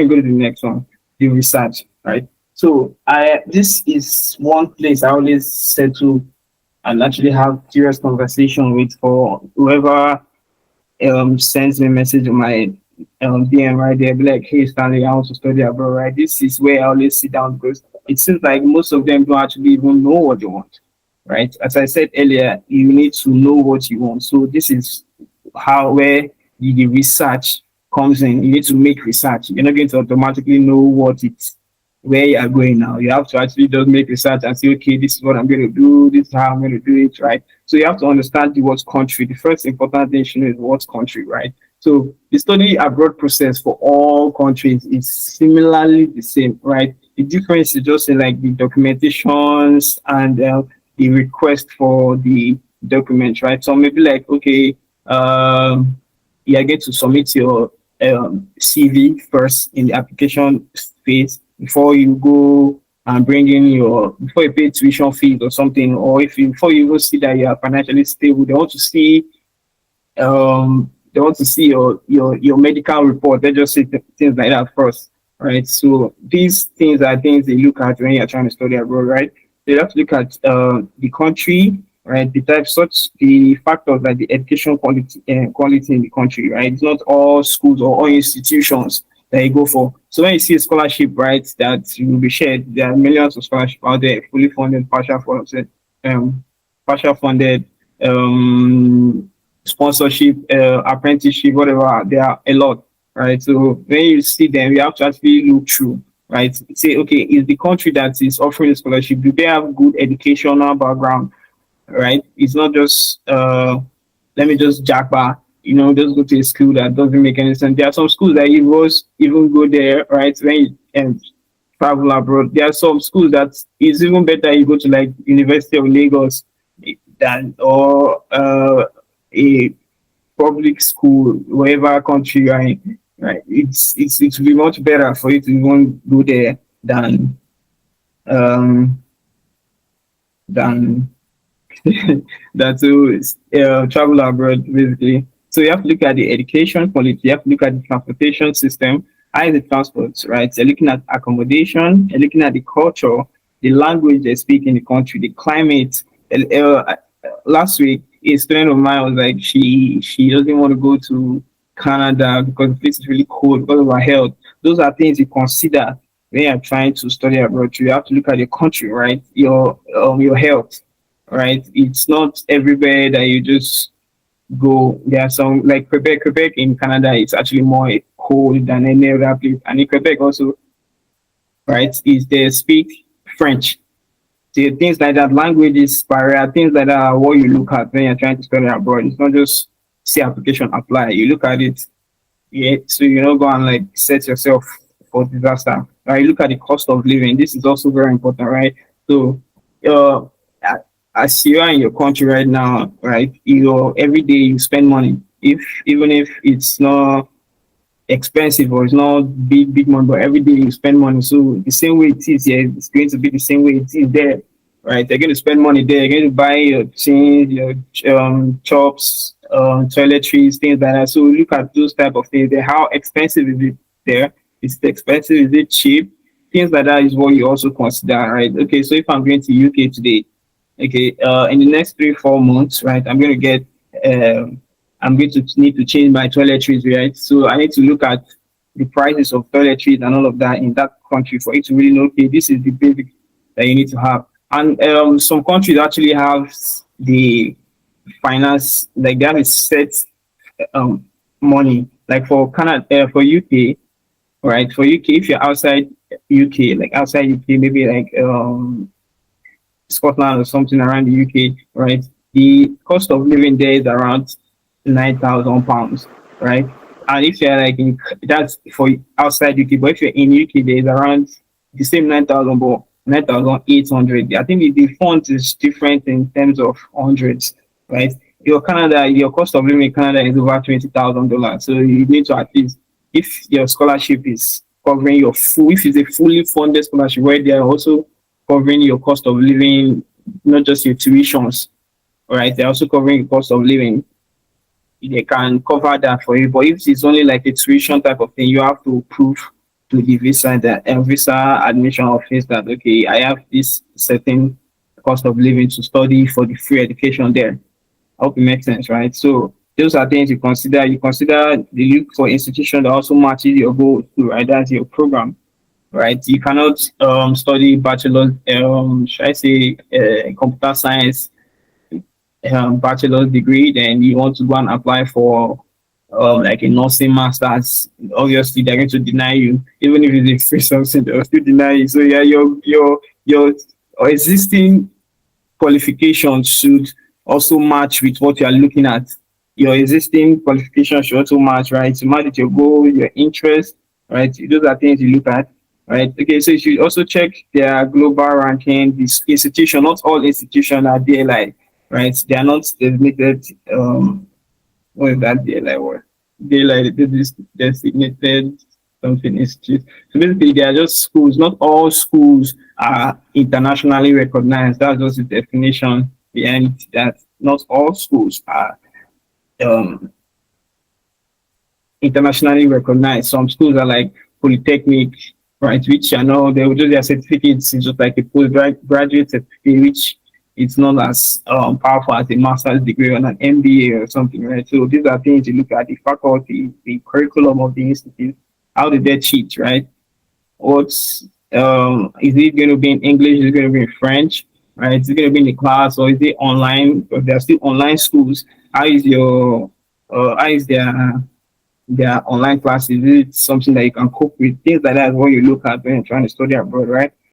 go to the next one, the research, right? So I this is one place I always settle and actually have serious conversation with for whoever sends me a message on my DM right there, be like, hey Stanley, I want to study abroad, right? This is where I always sit down because it seems like most of them don't actually even know what they want, right? As I said earlier, you need to know what you want. So this is how where the research comes in. You need to make research. You're not going to automatically know what it's where you are going now. You have to actually just make research and say, okay, this is what I'm going to do. This is how I'm going to do it, right? So you have to understand the what country. The first important thing you know is what country, right? So the study abroad process for all countries is similarly the same, right? The difference is just in like the documentations and the request for the document, right? So maybe like, okay, you are going to submit your CV first in the application phase before you go and bring in your before you pay tuition fees or something, or if you before you even see that you are financially stable, they want to see your medical report. They just say things like that first, right? So these things are things they look at when you're trying to study abroad, right? They have to look at the country, right? The type, such the factors like the education quality in the country, right? It's not all schools or all institutions that you go for. So when you see a scholarship, right, that will be shared, there are millions of scholarships out there, fully funded, partial funded, um, sponsorship, apprenticeship, whatever. There are a lot, right? So when you see them, you have to actually look through, right? Say, okay, is the country that is offering the scholarship, do they have good educational background, right? It's not just let me just jackpot, just go to a school that doesn't make any sense. There are some schools that you was even go there, right? When you travel abroad, there are some schools that is even better you go to like University of Lagos than or a public school, wherever country you're in, right? It will be much better for you to even go there um than that to travel abroad, basically. So you have to look at the education quality, you have to look at the transportation system, how is the transport, right? So you're looking at accommodation, you're looking at the culture, the language they speak in the country, the climate. Last week, a student of mine was like, she doesn't want to go to Canada because the place is really cold because of her health. Those are things you consider when you're trying to study abroad. You have to look at your country, right? Your health, right? It's not everywhere that you just go. There are some like Quebec. Quebec in Canada, it's actually more cold than any other place. And in Quebec also, right, is they speak French. So things like that, languages barrier, things like that are what you look at when you're trying to study abroad. It's not just see application apply. You look at it, yeah, so you don't go and like set yourself for disaster. Right? You look at the cost of living. This is also very important, right? So uh as you are in your country right now, right, every day you spend money. If even if it's not expensive or it's not big money, but every day you spend money. So the same way it is here, it's going to be the same way it is there, right? They're going to spend money there. You're going to buy your things, your chops, toiletries, things like that. So look at those type of things. There, how expensive is it there? Is it expensive? Is it cheap? Things like that is what you also consider, right? Okay, so if I'm going to UK today, okay, in the next 3 4 months, right, um, I'm going to need to change my toiletries, right? So I need to look at the prices of toiletries and all of that in that country for you to really know, okay, this is the basic that you need to have. And some countries actually have the finance, like they have a set um, money. Like for Canada, for UK, right? For UK, if you're outside UK, like outside UK, maybe like Scotland or something around the UK, right? The cost of living there is around £9,000, right? And if you're like in that's for outside UK, but if you're in UK, there's around the same 9,000, but 9,800. I think the font is different in terms of hundreds, right? Your cost of living in Canada is over $20,000. So you need to at least, if your scholarship is covering if it's a fully funded scholarship, where they are also covering your cost of living, not just your tuitions, right? They're also covering the cost of living. They can cover that for you. But if it's only like a tuition type of thing, you have to prove to the visa that visa admission office that okay, I have this certain cost of living to study for the free education there. I hope it makes sense, right? So those are things you consider. You consider the look for institution that also matches your goals too, right? That's your program, right? You cannot study bachelor, should I say, computer science bachelor's degree, then you want to go and apply for like a nursing master's. Obviously, they're going to deny you, even if it's a free something, they'll still deny you. So yeah, your existing qualifications should also match with what you are looking at. Your existing qualifications should also match, right? To match with your goal, your interest, right? Those are things you look at, right? Okay, so you should also check their global ranking. This institution, not all institutions are there, like, right? They are not designated. What is that there, like what? They like this designated something institute. So basically, they are just schools. Not all schools are internationally recognized. That's just the definition behind that. Not all schools are um, internationally recognized. Some schools are like polytechnic, right? Which I know they will do their certificates. It's just like a postgraduate certificate, which it's not as powerful as a master's degree or an MBA or something, right? So these are things you look at: the faculty, the curriculum of the institute, how did they teach, right? What's is it going to be in English? Is it going to be in French? Right? Is it going to be in the class or is it online? Because there are still online schools. How is your how is their online classes? Is it something that you can cope with? Things like that is what you look at when you're trying to study abroad, right?